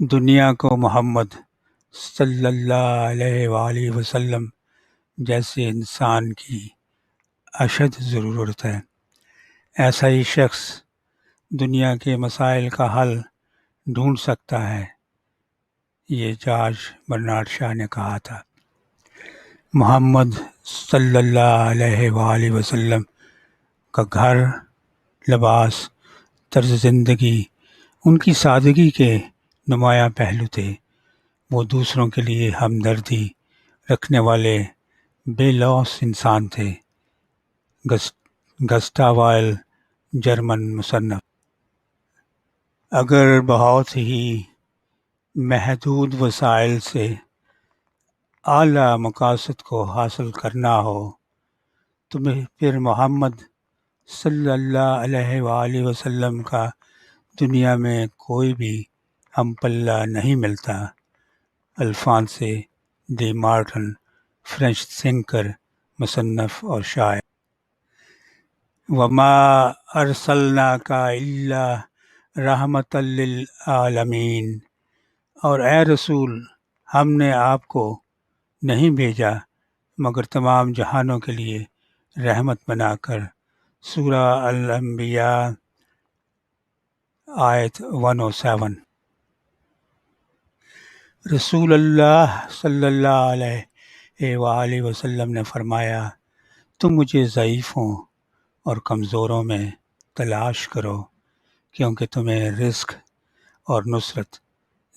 دنیا کو محمد صلی اللہ علیہ وآلہ وسلم جیسے انسان کی اشد ضرورت ہے۔ ایسا ہی شخص دنیا کے مسائل کا حل ڈھونڈ سکتا ہے، یہ جارج برنارڈ شاہ نے کہا تھا۔ محمد صلی اللہ علیہ وآلہ وسلم کا گھر، لباس، طرز زندگی ان کی سادگی کے نمایاں پہلو تھے۔ وہ دوسروں کے لیے ہمدردی رکھنے والے بے لوث انسان تھے۔ گسٹاوائل جرمن مصنف۔ اگر بہت ہی محدود وسائل سے اعلیٰ مقاصد کو حاصل کرنا ہو تو پھر محمد صلی اللہ علیہ وآلہ وسلم کا دنیا میں کوئی بھی ہم پلہ نہیں ملتا۔ الفونسے ڈی مارٹن، فرینچ تھنکر، مصنف اور شاعر۔ وَمَا أَرْسَلْنَاكَ إِلَّا رَحْمَةً لِّلْعَالَمِينَ، اور اے رسول، ہم نے آپ کو نہیں بھیجا مگر تمام جہانوں کے لیے رحمت بنا کر۔ سورہ الانبیاء آیت 107۔ رسول اللہ صلی اللہ علیہ وآلہ وسلم نے فرمایا، تم مجھے ضعیفوں اور کمزوروں میں تلاش کرو، کیونکہ تمہیں رزق اور نصرت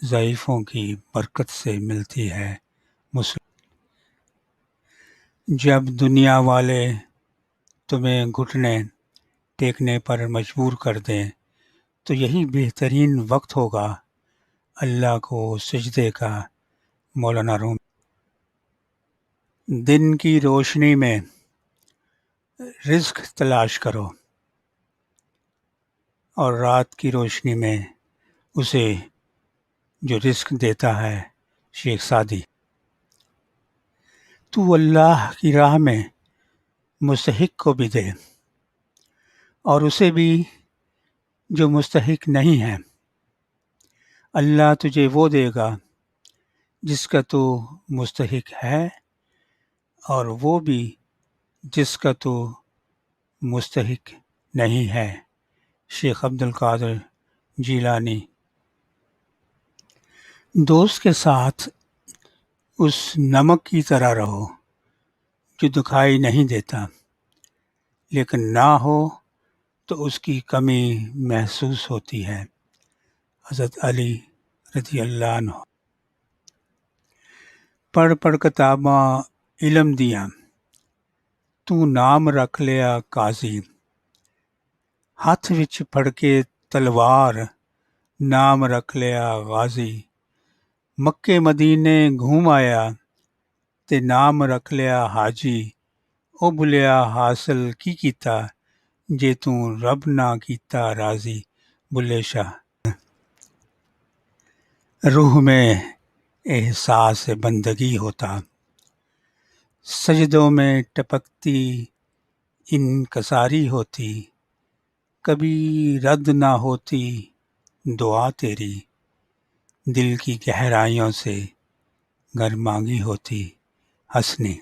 ضعیفوں کی برکت سے ملتی ہے۔ مسلم۔ جب دنیا والے تمہیں گھٹنے ٹیکنے پر مجبور کر دیں تو یہی بہترین وقت ہوگا اللہ کو سجدے کا۔ مولانا روم۔ دن کی روشنی میں رزق تلاش کرو اور رات کی روشنی میں اسے جو رزق دیتا ہے۔ شیخ سعدی۔ تو اللہ کی راہ میں مستحق کو بھی دے اور اسے بھی جو مستحق نہیں ہے۔ اللہ تجھے وہ دے گا جس کا تو مستحق ہے اور وہ بھی جس کا تو مستحق نہیں ہے۔ شیخ عبد القادر جیلانی۔ دوست کے ساتھ اس نمک کی طرح رہو جو دکھائی نہیں دیتا، لیکن نہ ہو تو اس کی کمی محسوس ہوتی ہے۔ حضرت علی رضی اللہ عنہ۔ پڑھ پڑھ کتاباں علم دیاں، تو نام رکھ لیا قاضی۔ ہاتھ وچ پھڑ کے تلوار، نام رکھ لیا غازی۔ مکے مدینے گھوم آیا تے نام رکھ لیا حاجی۔ او بھلیا حاصل کی کیتا جے تو رب نہ کیتا راضی۔ بلے شاہ۔ روح میں احساس بندگی ہوتا، سجدوں میں ٹپکتی انکساری ہوتی۔ کبھی رد نہ ہوتی دعا تیری، دل کی گہرائیوں سے گر مانگی ہوتی۔ حسنی۔